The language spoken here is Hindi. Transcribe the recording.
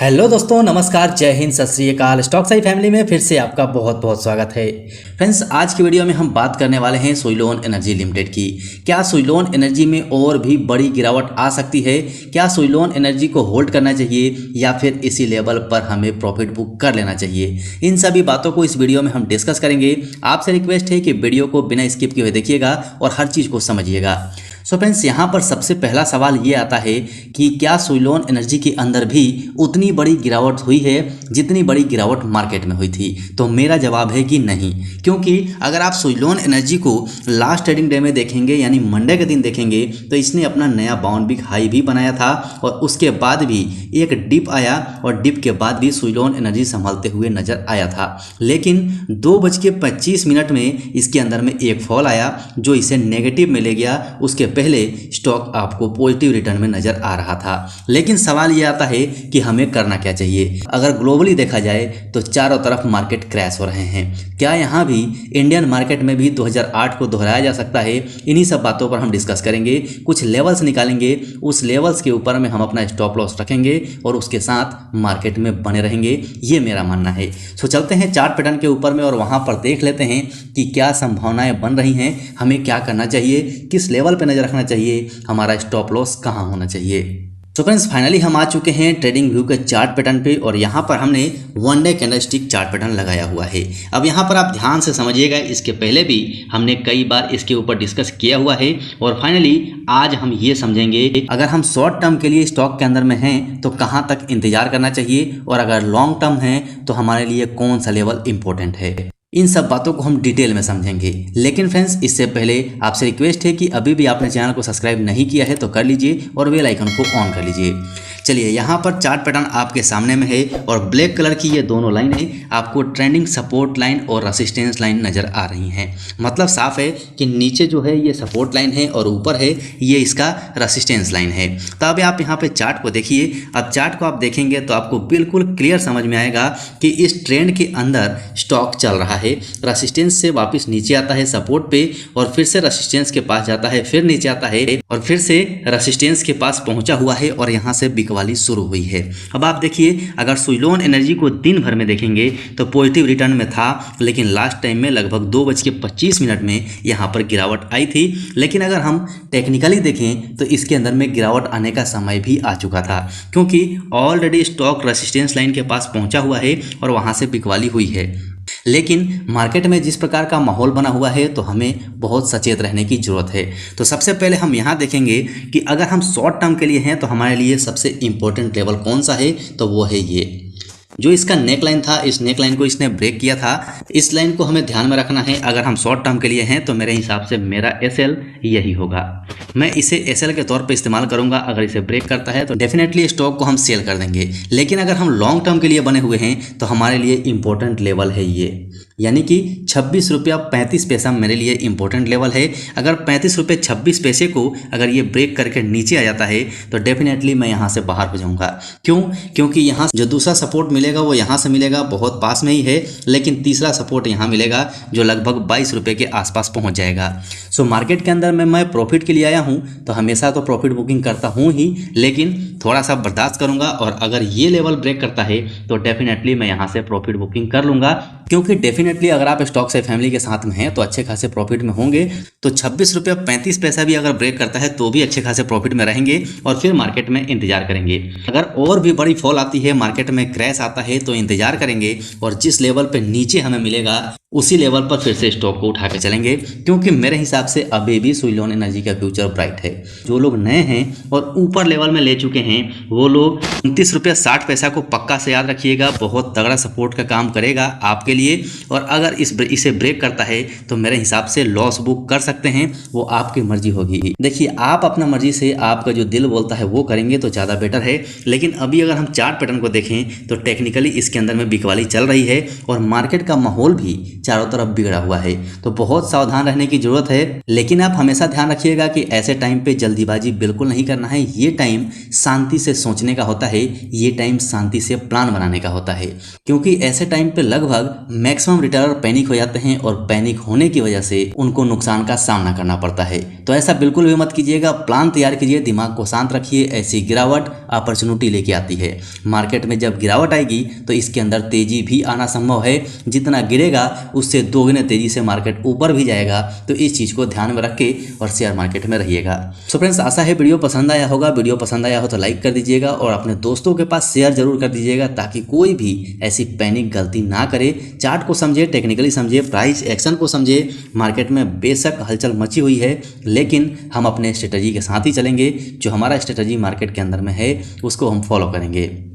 हेलो दोस्तों, नमस्कार, जय हिंद, सत श्री अकाल। स्टॉक साई फैमिली में फिर से आपका बहुत बहुत स्वागत है। फ्रेंड्स, आज की वीडियो में हम बात करने वाले हैं सुइलोन एनर्जी लिमिटेड की। क्या सुइलोन एनर्जी में और भी बड़ी गिरावट आ सकती है? क्या सुइलोन एनर्जी को होल्ड करना चाहिए या फिर इसी लेवल पर हमें प्रॉफिट बुक कर लेना चाहिए? इन सभी बातों को इस वीडियो में हम डिस्कस करेंगे। आपसे रिक्वेस्ट है कि वीडियो को बिना स्किप किए हुए देखिएगा और हर चीज़ को समझिएगा। सो फ्रेंड्स, यहाँ पर सबसे पहला सवाल ये आता है कि क्या सुइलोन एनर्जी के अंदर भी उतनी बड़ी गिरावट हुई है जितनी बड़ी गिरावट मार्केट में हुई थी? तो मेरा जवाब है कि नहीं, क्योंकि अगर आप सुइलोन एनर्जी को लास्ट ट्रेडिंग डे में देखेंगे यानी मंडे के दिन देखेंगे तो इसने अपना नया बाउंड बिग हाई भी बनाया था और उसके बाद भी एक डिप आया और डिप के बाद भी सुइलोन एनर्जी संभलते हुए नजर आया था। लेकिन 2:25 में इसके अंदर में एक फॉल आया जो इसे नेगेटिव में ले गया। उसके पहले स्टॉक आपको पॉजिटिव रिटर्न में नजर आ रहा था। लेकिन सवाल ये आता है कि हमें करना क्या चाहिए? अगर ग्लोबली देखा जाए तो चारों तरफ मार्केट क्रैश हो रहे हैं। क्या यहाँ भी इंडियन मार्केट में भी 2008 को दोहराया जा सकता है? इन्हीं सब बातों पर हम डिस्कस करेंगे। कुछ लेवल्स निकालेंगे, उस लेवल्स के ऊपर में हम अपना स्टॉप लॉस रखेंगे और उसके साथ मार्केट में बने रहेंगे, ये मेरा मानना है। सो चलते हैं चार्ट पैटर्न के ऊपर में और वहाँ पर देख लेते हैं कि क्या संभावनाएं बन रही हैं, हमें क्या करना चाहिए, किस लेवल पर नजर रखना चाहिए, हमारा स्टॉप लॉस कहाँ होना चाहिए। तो फ्रेंड्स, फाइनली हम आ चुके हैं ट्रेडिंग व्यू के चार्ट पैटर्न पे और यहाँ पर हमने one day candlestick chart pattern लगाया हुआ है। अब यहाँ पर आप ध्यान से समझिएगा, इसके पहले भी हमने कई बार इसके ऊपर डिस्कस किया हुआ है और फाइनली आज हम ये समझेंगे अगर हम शॉर्ट टर्म के लिए स्टॉक के अंदर में हैं तो कहाँ तक इंतजार करना चाहिए और अगर लॉन्ग टर्म हैं तो हमारे लिए कौन सा लेवल इंपॉर्टेंट है। इन सब बातों को हम डिटेल में समझेंगे। लेकिन फ्रेंड्स, इससे पहले आपसे रिक्वेस्ट है कि अभी भी आपने चैनल को सब्सक्राइब नहीं किया है तो कर लीजिए और बेल आइकन को ऑन कर लीजिए। चलिए, यहाँ पर चार्ट पैटर्न आपके सामने में है और ब्लैक कलर की ये दोनों लाइनें आपको ट्रेंडिंग सपोर्ट लाइन और रेसिस्टेंस लाइन नज़र आ रही हैं। मतलब साफ है कि नीचे जो है ये सपोर्ट लाइन है और ऊपर है ये इसका रेसिस्टेंस लाइन है। तो अब आप यहाँ पे चार्ट को देखिए। अब चार्ट को आप देखेंगे तो आपको बिल्कुल क्लियर समझ में आएगा कि इस ट्रेंड के अंदर स्टॉक चल रहा है। रेसिस्टेंस से वापस नीचे आता है सपोर्ट पे और फिर से रेसिस्टेंस के पास जाता है, फिर नीचे आता है और फिर से रेसिस्टेंस के पास पहुंचा हुआ है और यहाँ से बिकवाली शुरू हुई है। अब आप देखिए, अगर सुइलोन एनर्जी को दिन भर में देखेंगे तो पॉजिटिव रिटर्न में था, लेकिन लास्ट टाइम में लगभग 2:25 में यहाँ पर गिरावट आई थी। लेकिन अगर हम टेक्निकली देखें तो इसके अंदर में गिरावट आने का समय भी आ चुका था, क्योंकि ऑलरेडी स्टॉक रेसिस्टेंस लाइन के पास पहुंचा हुआ है और वहां से बिकवाली हुई है। लेकिन मार्केट में जिस प्रकार का माहौल बना हुआ है तो हमें बहुत सचेत रहने की ज़रूरत है। तो सबसे पहले हम यहाँ देखेंगे कि अगर हम शॉर्ट टर्म के लिए हैं तो हमारे लिए सबसे इम्पोर्टेंट लेवल कौन सा है, तो वो है ये जो इसका नेक लाइन था। इस नेक लाइन को इसने ब्रेक किया था, इस लाइन को हमें ध्यान में रखना है। अगर हम शॉर्ट टर्म के लिए हैं तो मेरे हिसाब से मेरा एसएल यही होगा। मैं इसे एसएल के तौर पे इस्तेमाल करूंगा। अगर इसे ब्रेक करता है तो डेफिनेटली स्टॉक को हम सेल कर देंगे। लेकिन अगर हम लॉन्ग टर्म के लिए बने हुए हैं तो हमारे लिए इंपॉर्टेंट लेवल है ये, यानी कि 26 रुपया 35 पैसा मेरे लिए इंपॉर्टेंट लेवल है। अगर 35 रुपये 26 पैसे को अगर ये ब्रेक करके नीचे आ जाता है तो डेफिनेटली मैं यहाँ से बाहर हो जाऊँगा। क्यों? क्योंकि यहाँ जो दूसरा सपोर्ट मिलेगा वो यहाँ से मिलेगा, बहुत पास में ही है, लेकिन तीसरा सपोर्ट यहाँ मिलेगा जो लगभग 22 रुपये के आसपास पहुँच जाएगा। सो मार्केट के अंदर में मैं प्रॉफिट के लिए आया हूँ तो हमेशा तो प्रॉफिट बुकिंग करता हूँ ही, लेकिन थोड़ा सा बर्दाश्त करूँगा और अगर ये लेवल ब्रेक करता है तो डेफिनेटली मैं यहाँ से प्रॉफिट बुकिंग कर लूँगा। क्योंकि डेफिनेटली अगर आप स्टॉक से फैमिली के साथ में हैं तो अच्छे खासे प्रॉफिट में होंगे। तो 26 रुपया 35 पैसा भी अगर ब्रेक करता है तो भी अच्छे खासे प्रॉफिट में रहेंगे और फिर मार्केट में इंतजार करेंगे। अगर और भी बड़ी फॉल आती है, मार्केट में क्रैश आता है तो इंतजार करेंगे और जिस लेवल पे नीचे हमें मिलेगा उसी लेवल पर फिर से स्टॉक को उठा के चलेंगे। क्योंकि मेरे हिसाब से अभी भी सुइलोन एनर्जी का फ्यूचर ब्राइट है। जो लोग नए हैं और ऊपर लेवल में ले चुके हैं वो लोग 29 रुपया 60 पैसा को पक्का से याद रखिएगा, बहुत तगड़ा सपोर्ट का काम करेगा आपके लिए। और अगर इसे ब्रेक करता है तो मेरे हिसाब से लॉस बुक कर सकते हैं, वो आपकी मर्जी होगी। देखिए, आप अपना मर्जी से आपका जो दिल बोलता है वो करेंगे तो ज़्यादा बेटर है। लेकिन अभी अगर हम चार्ट पैटर्न को देखें तो टेक्निकली इसके अंदर में बिकवाली चल रही है और मार्केट का माहौल भी चारों तरफ बिगड़ा हुआ है, तो बहुत सावधान रहने की जरूरत है। लेकिन आप हमेशा ध्यान रखिएगा कि ऐसे टाइम पे जल्दीबाजी बिल्कुल नहीं करना है। ये टाइम शांति से सोचने का होता है, ये टाइम शांति से प्लान बनाने का होता है। क्योंकि ऐसे टाइम पे लगभग मैक्सिमम रिटेलर पैनिक हो जाते हैं और पैनिक होने की वजह से उनको नुकसान का सामना करना पड़ता है। तो ऐसा बिल्कुल भी मत कीजिएगा, प्लान तैयार कीजिए, दिमाग को शांत रखिए। ऐसी गिरावट अपॉर्चुनिटी लेके आती है। मार्केट में जब गिरावट आएगी तो इसके अंदर तेजी भी आना संभव है। जितना गिरेगा उससे दोगुने तेजी से मार्केट ऊपर भी जाएगा। तो इस चीज़ को ध्यान में रख के और शेयर मार्केट में रहिएगा। सो फ्रेंड्स, आशा है वीडियो पसंद आया होगा। वीडियो पसंद आया हो तो लाइक कर दीजिएगा और अपने दोस्तों के पास शेयर जरूर कर दीजिएगा, ताकि कोई भी ऐसी पैनिक गलती ना करे। चार्ट को समझे, टेक्निकली समझे, प्राइस एक्शन को समझे। मार्केट में बेशक हलचल मची हुई है, लेकिन हम अपने स्ट्रेटजी के साथ ही चलेंगे। जो हमारा स्ट्रेटजी मार्केट के अंदर में है उसको हम फॉलो करेंगे।